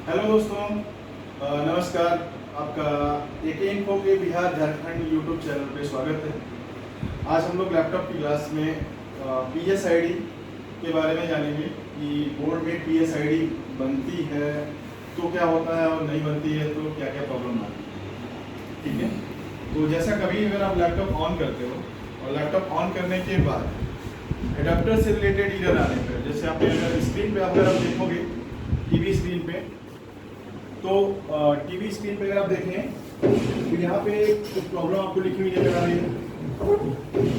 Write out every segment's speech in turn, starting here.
Hello दोस्तों, नमस्कार। आपका एके इन्फो के बिहार झारखंड यूट्यूब चैनल पे स्वागत है। आज हम लोग लैपटॉप की क्लास में PSID के बारे में जानेंगे कि बोर्ड में PSID बनती है तो क्या होता है और नहीं बनती है तो क्या क्या प्रॉब्लम आती है। ठीक है, तो जैसा कभी अगर आप लैपटॉप ऑन करते हो और लैपटॉप ऑन करने के बाद एडाप्टर से रिलेटेड एरर आने पर, जैसे आप स्क्रीन पे अगर आप देखोगे टीवी स्क्रीन पे, तो टीवी स्क्रीन पे अगर आप देखें तो यहाँ पे कुछ प्रॉब्लम आपको लिखी हुई नजर आ रही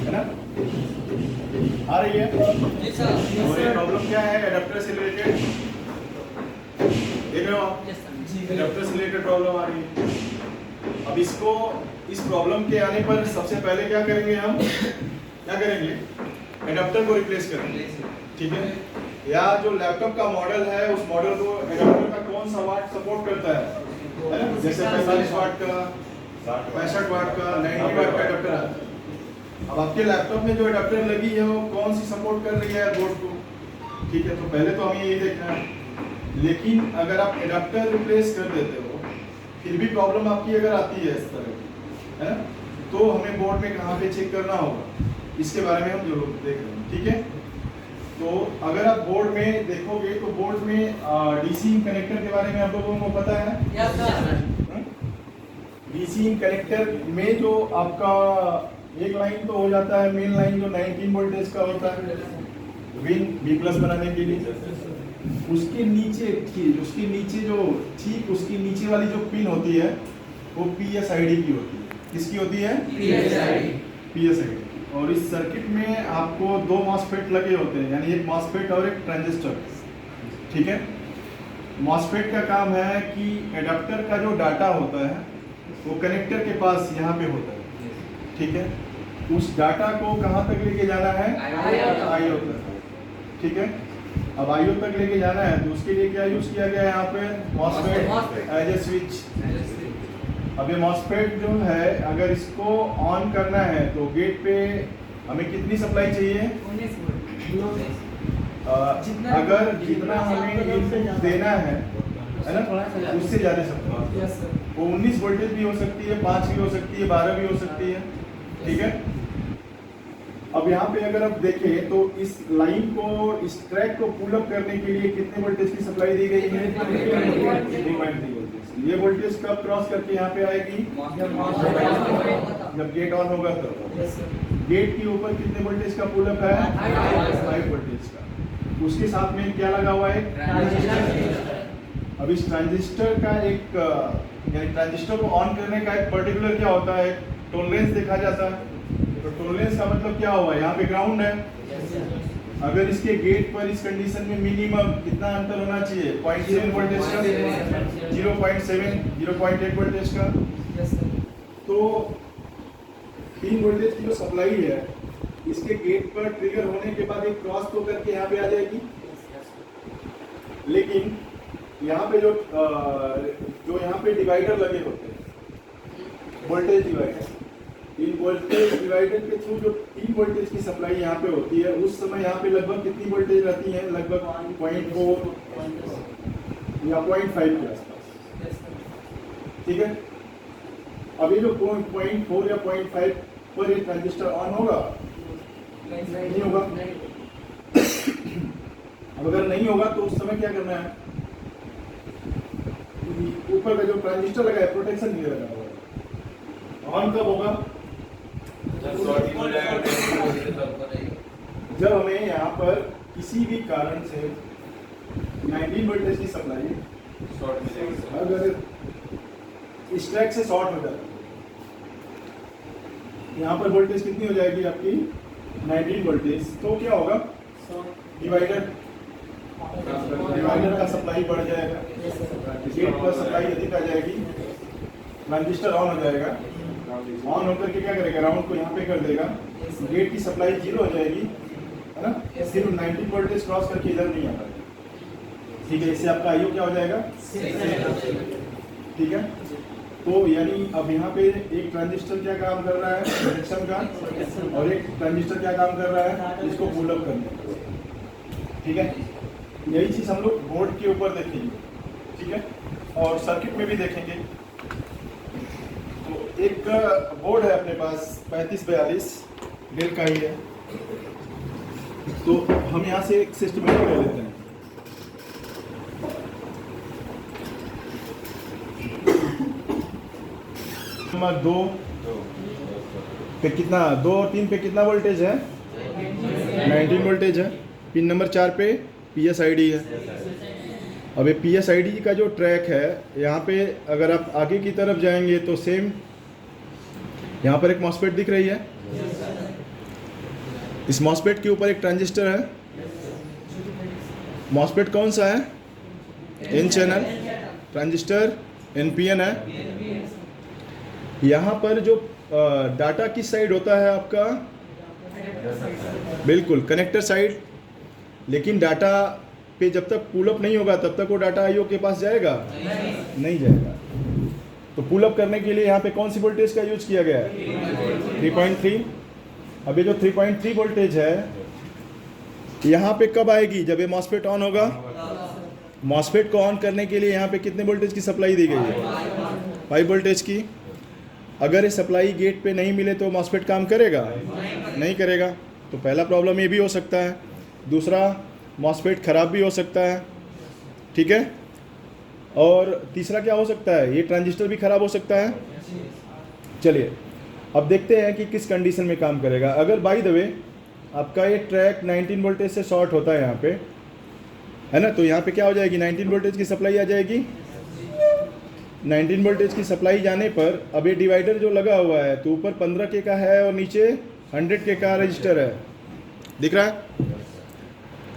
है ना? आ रही है। और ये प्रॉब्लम क्या है? एडाप्टर से रिलेटेड देख रहे हो आप? एडाप्टर से रिलेटेड प्रॉब्लम आ रही है। अब इस प्रॉब्लम के आने पर सबसे पहले क्या करेंगे हम? क्या करेंगे? एडाप्टर को रिप्लेस करेंगे। ठीक है, या जो लैपटॉप का मॉडल है उस मॉडल को एडाप्टर का कौन सा वाट सपोर्ट करता है ना? जैसे 45 वाट का, 65 वाट का, 90 वाट का एडाप्टर आता है। अब आपके लैपटॉप में जो एडाप्टर लगी है वो कौन सी सपोर्ट कर रही है बोर्ड को? ठीक है, तो पहले तो हमें यही देखना है। लेकिन अगर आप एडाप्टर रिप्लेस कर देते हो फिर भी प्रॉब्लम आपकी अगर आती है इस तरह की, है ना, तो हमें बोर्ड में कहाँ पे चेक करना होगा, इसके बारे में हम जरूर देख रहे हैं। ठीक है, तो अगर आप बोर्ड में देखोगे तो बोर्ड में डीसी कनेक्टर के बारे में आप लोगों को पता है? डीसी कनेक्टर में जो आपका एक लाइन तो हो जाता है, मेन लाइन जो 19 वोल्टेज का होता है विन बी प्लस बनाने के लिए। उसके नीचे उसकी नीचे वाली जो पिन होती है वो PSID की होती है। किसकी होती है? PSID। और इस सर्किट में आपको दो मॉसफेट लगे होते हैं, यानी एक मॉसफेट और एक ट्रांजिस्टर। ठीक है, मॉसफेट का काम है कि एडाप्टर का जो डाटा होता है वो कनेक्टर के पास यहाँ पे होता है। ठीक है, उस डाटा को कहाँ तक लेके जाना है? IO तक। ठीक है, अब IO तक लेके जाना है तो उसके लिए क्या यूज किया गया है यहाँ पे? MOSFET as a switch. अब ये मॉसफेट जो है अगर इसको ऑन करना है तो गेट पे हमें कितनी सप्लाई चाहिए? 19 वोल्ट। अगर जितना हमें इनपुट देना है ना, उससे ज़्यादा सप्लाई। वो 19 वोल्टेज भी हो सकती है, 5 भी हो सकती है, 12 भी हो सकती है। ठीक है, अब यहाँ पे अगर आप देखें तो इस लाइन को, इस ट्रैक को पुल अप करने के लिए कितने वोल्टेज की सप्लाई दी गई है? 3.3 वोल्टेज। ये वोल्टेज कब क्रॉस करके यहाँ पे आएगी? जब गेट ऑन होगा तो। गेट के ऊपर कितने वोल्टेज का पुल अप है? 5 वोल्टेज का। उसके साथ में क्या लगा हुआ है? अब इस ट्रांजिस्टर का एक, यानी ट्रांजिस्टर को ऑन करने का एक पर्टिकुलर क्या होता है? टॉलरेंस देखा जाता है। तो टॉलरेंस का मतलब क्या हुआ? यहाँ पे ग्राउंड है। अगर इसके गेट पर इस कंडीशन में मिनिमम कितना अंतर होना चाहिए? 0.7 वोल्टेज का, 0.7, 0.8 वोल्टेज का। तो 3 वोल्टेज की जो सप्लाई है इसके गेट पर ट्रिगर होने के बाद एक क्रॉस तो करके यहाँ पे आ जाएगी। लेकिन यहाँ पे जो यहाँ पे डिवाइडर लगे होते हैं, वोल्टेज डिवाइडर, इन वोल्टेज डिवाइडर के थ्रू जो 3 वोल्टेज की सप्लाई यहाँ पे होती है उस समय यहाँ पे लगभग कितनी वोल्टेज रहती है? लगभग 0.4 या 0.5 के आसपास। ठीक है, अब ये जो 0.4 या 0.5 पर ये ट्रांजिस्टर ऑन होगा? नहीं होगा। अब अगर नहीं होगा तो उस समय क्या करना है? ऊपर का जो ट्रांजिस्टर लगा है प्रोटेक्शन नहीं लगा होगा। ऑन कब होगा? जब हमें यहाँ पर किसी भी कारण से 19 वोल्टेज की सप्लाई अगर इस ट्रैक से शॉर्ट हो जाती है, यहाँ पर वोल्टेज कितनी हो जाएगी आपकी? 19 वोल्टेज। तो क्या होगा? डिवाइडर का सप्लाई बढ़ जाएगा, गेट पर सप्लाई अधिक आ जाएगी, ट्रांजिस्टर ऑन हो जाएगा। ऑन होकर के क्या करेगा? ग्राउंड को यहाँ पे कर देगा, गेट की सप्लाई 0 हो जाएगी, है ना? सिर्फ 19 वोल्टेज क्रॉस करके इधर नहीं आता। ठीक है, इससे आपका IO क्या हो जाएगा? ठीक है, तो यानी अब यहाँ पे एक ट्रांजिस्टर क्या काम कर रहा है? प्रोटेक्शन का। और एक ट्रांजिस्टर क्या काम कर रहा है? इसको पुल अप करने का। ठीक है, यही चीज हम लोग बोर्ड के ऊपर देखेंगे। ठीक है। और सर्किट में भी देखेंगे तो एक बोर्ड है अपने पास 3542 डेल का ही है, तो हम यहाँ से एक सिस्टमेटिक ले लेते हैं। नंबर 2 पे कितना, 2 और 3 पे कितना वोल्टेज है? 19 वोल्टेज है। पिन नंबर 4 पे PSID है। अब ये PSID का जो ट्रैक है, यहाँ पे अगर आप आगे की तरफ जाएंगे तो सेम यहाँ पर एक मॉसफेट दिख रही है। इस मॉसफेट के ऊपर एक ट्रांजिस्टर है। मॉसफेट कौन सा है? N channel. ट्रांजिस्टर NPN है। यहाँ पर जो डाटा किस साइड होता है आपका? बिल्कुल कनेक्टर साइड। लेकिन डाटा पे जब तक पुल अप नहीं होगा तब तक वो डाटा आईओ के पास जाएगा? नहीं जाएगा। तो पुल अप करने के लिए यहाँ पे कौन सी वोल्टेज का यूज किया गया है? 3.3। अब ये जो 3.3 वोल्टेज है यहाँ पे कब आएगी? जब ये मॉसफेट ऑन होगा। मॉसफेट को ऑन करने के लिए यहाँ पे कितने वोल्टेज की सप्लाई दी गई है? 5 वोल्टेज की। अगर ये सप्लाई गेट पे नहीं मिले तो मॉसफेट काम करेगा? नहीं करेगा। तो पहला प्रॉब्लम ये भी हो सकता है। दूसरा, मॉसफेट ख़राब भी हो सकता है, ठीक है। और तीसरा क्या हो सकता है? ये ट्रांजिस्टर भी ख़राब हो सकता है। चलिए अब देखते हैं कि किस कंडीशन में काम करेगा। अगर बाय द वे आपका ये ट्रैक 19 वोल्टेज से शॉर्ट होता है यहाँ पे, है ना, तो यहाँ पे क्या हो जाएगी? 19 वोल्टेज की सप्लाई आ जाएगी। 19 वोल्टेज की सप्लाई जाने पर अब ये डिवाइडर जो लगा हुआ है तो ऊपर 15 के का है और नीचे 100 के का रजिस्टर है, दिख रहा है?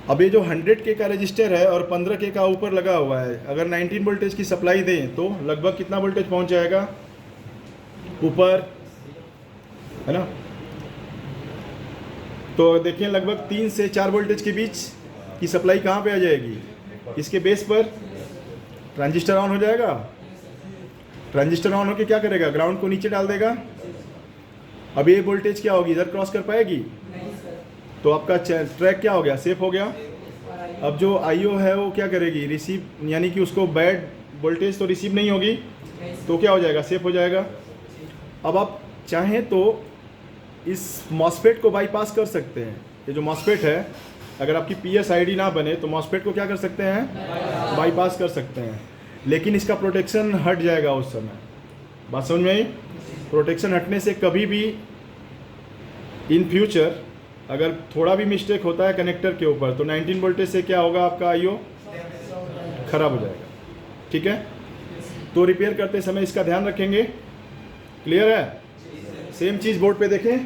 अब ये जो 100 के का रजिस्टर है और 15 के का ऊपर लगा हुआ है, अगर 19 वोल्टेज की सप्लाई दें तो लगभग कितना वोल्टेज पहुंच जाएगा ऊपर, है ना? तो देखिए लगभग 3 से 4 वोल्टेज के बीच की सप्लाई कहाँ पे आ जाएगी? इसके बेस पर ट्रांजिस्टर ऑन हो जाएगा। ट्रांजिस्टर ऑन होकर क्या करेगा? ग्राउंड को नीचे डाल देगा। अब ये वोल्टेज क्या होगी? इधर क्रॉस कर पाएगी? तो आपका ट्रैक क्या हो गया? सेफ हो गया। अब जो आईओ है वो क्या करेगी? रिसीव, यानी कि उसको बैड वोल्टेज तो रिसीव नहीं होगी, तो क्या हो जाएगा? सेफ हो जाएगा। अब आप चाहें तो इस मॉसफेट को बाईपास कर सकते हैं। ये जो मॉसफेट है, अगर आपकी PSID ना बने तो मॉसफेट को क्या कर सकते हैं? बाईपास कर सकते हैं। लेकिन इसका प्रोटेक्शन हट जाएगा उस समय। बात समझ में आई? प्रोटेक्शन हटने से कभी भी इन फ्यूचर अगर थोड़ा भी मिस्टेक होता है कनेक्टर के ऊपर तो 19 वोल्टेज से क्या होगा? आपका आईओ खराब हो जाएगा, ठीक है। तो रिपेयर करते समय इसका ध्यान रखेंगे। क्लियर है? सेम चीज़ बोर्ड पे देखें।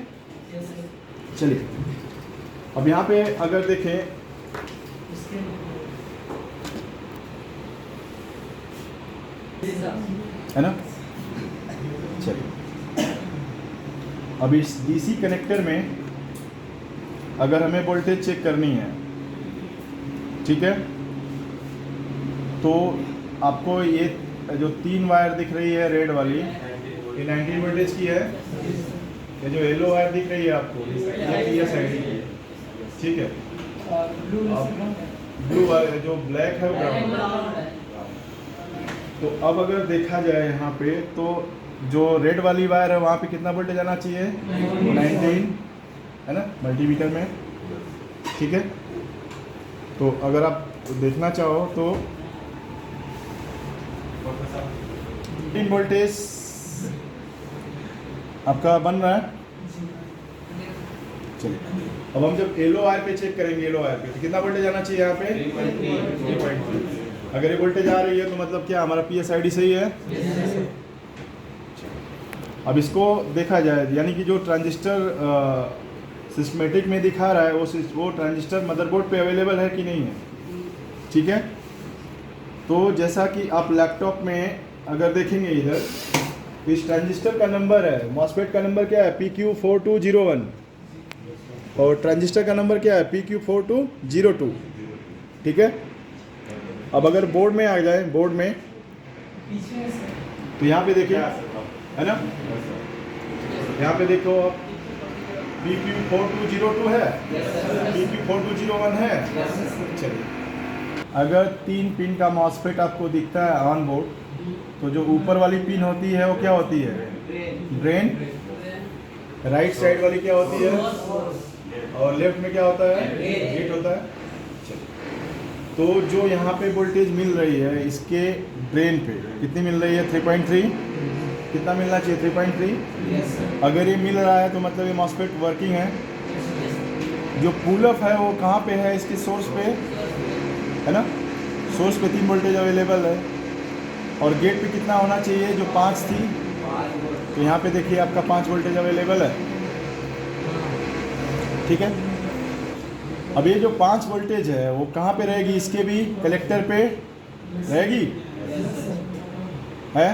चलिए अब यहाँ पे अगर देखें, है ना, चलिए अब इस DC कनेक्टर में अगर हमें वोल्टेज चेक करनी है, ठीक है, तो आपको ये जो 3 वायर दिख रही है रेड वाली, ये 19 वोल्टेज की है। ये जो येलो वायर दिख रही है आपको, ये PSID की है, ठीक है। ब्लू वायर जो ब्लैक है वो ग्राउंड है। तो अब अगर देखा जाए यहाँ पे तो जो रेड वाली वायर है वहाँ पे कितना वोल्टेज आना चाहिए? 19, है ना, मल्टीमीटर में, ठीक है। तो अगर आप देखना चाहो तो 3 वोल्टेज आपका बन रहा है। चलिए अब हम जब येलो वायर पे चेक करेंगे, येलो वायर पे तो कितना वोल्टेज आना चाहिए यहाँ पे? 3.3। अगर ये वोल्टेज आ रही है तो मतलब क्या हमारा PSID सही है? अब इसको देखा जाए, यानी कि जो ट्रांजिस्टर सिस्टमेटिक में दिखा रहा है वो ट्रांजिस्टर मदरबोर्ड पे अवेलेबल है कि नहीं है, ठीक है। तो जैसा कि आप लैपटॉप में अगर देखेंगे इधर, इस ट्रांजिस्टर का नंबर है, मॉसफेट का नंबर क्या है? PQ4201 और ट्रांजिस्टर का नंबर क्या है? PQ4202, ठीक है। अब अगर बोर्ड में आ जाए, बोर्ड में तो यहाँ पे देखिए, है ना, यहाँ पे देखो आप PQ4202 है, PQ4201 है। चलिए अगर 3 पिन का मॉसफेट आपको दिखता है ऑन बोर्ड, तो जो ऊपर वाली पिन होती है वो क्या होती है? ड्रेन। राइट साइड वाली क्या होती है? और लेफ्ट में क्या होता है? गेट होता है। तो जो यहाँ पे वोल्टेज मिल रही है इसके ड्रेन पे कितनी मिल रही है? 3.3। कितना मिलना चाहिए? 3.3। अगर ये मिल रहा है तो मतलब ये मॉसफेट वर्किंग है। जो पुल अप है वो कहाँ पे है? इसके सोर्स पे है ना। सोर्स पे 3 वोल्टेज अवेलेबल है और गेट पे कितना होना चाहिए? जो 5 थी, तो यहाँ पे देखिए आपका 5 वोल्टेज अवेलेबल है। ठीक है। अब ये जो 5 वोल्टेज है वो कहाँ पे रहेगी? इसके भी कलेक्टर पे रहेगी है।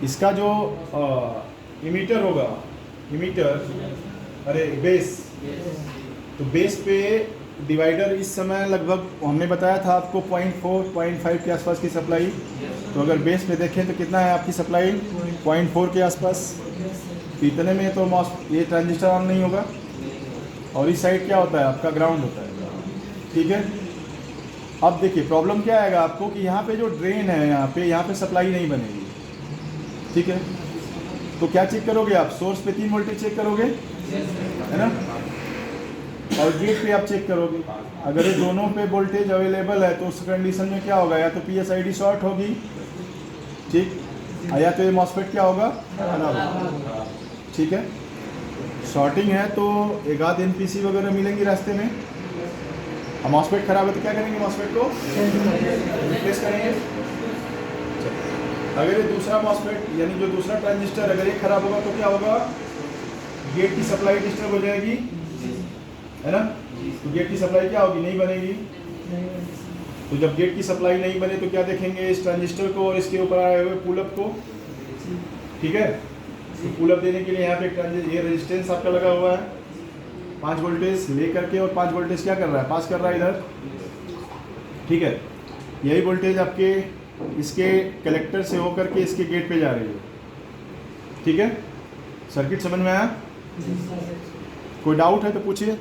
इसका जो इमीटर होगा, बेस, तो बेस पे डिवाइडर इस समय लगभग हमने बताया था आपको 0.4-0.5 के आसपास की सप्लाई। तो अगर बेस पे देखें तो कितना है आपकी सप्लाई? 0.4 के आसपास। तो इतने में तो ये ट्रांजिस्टर ऑन नहीं होगा। और इस साइड क्या होता है? आपका ग्राउंड होता है। ठीक है। अब देखिए प्रॉब्लम क्या आएगा आपको कि यहाँ पे जो ड्रेन है यहाँ पे सप्लाई नहीं बनेगी। ठीक है। तो क्या चेक करोगे आप? सोर्स पे 3 वोल्टेज चेक करोगे, है ना, और गेट पे आप चेक करोगे। अगर ये दोनों पे वोल्टेज अवेलेबल है तो उस कंडीशन में क्या होगा? या तो PSID शॉर्ट होगी, ठीक, या तो ये मॉसफेट क्या होगा? खराब। ठीक है। शॉर्टिंग है तो एक आध NPC वगैरह मिलेंगी रास्ते में। अब मॉसफेट खराब है तो क्या करेंगे? मॉसफेट को रिप्लेस करेंगे। अगर ये दूसरा मॉसफेट यानी जो दूसरा ट्रांजिस्टर अगर ये खराब होगा तो क्या होगा? गेट की सप्लाई डिस्टर्ब हो जाएगी, है ना। तो गेट की सप्लाई क्या होगी? नहीं बनेगी। तो जब गेट की सप्लाई नहीं बने तो क्या देखेंगे? इस ट्रांजिस्टर को और इसके ऊपर आए हुए पुलअप को। ठीक है। तो पुलअप देने के लिए यहाँ पे ये रेजिस्टेंस आपका लगा हुआ है, 5 वोल्टेज ले करके, और 5 वोल्टेज क्या कर रहा है? पास कर रहा है इधर। ठीक है। यही वोल्टेज आपके इसके कलेक्टर से होकर के इसके गेट पे जा रही है। ठीक है। सर्किट समझ में आया? कोई डाउट है तो पूछिए।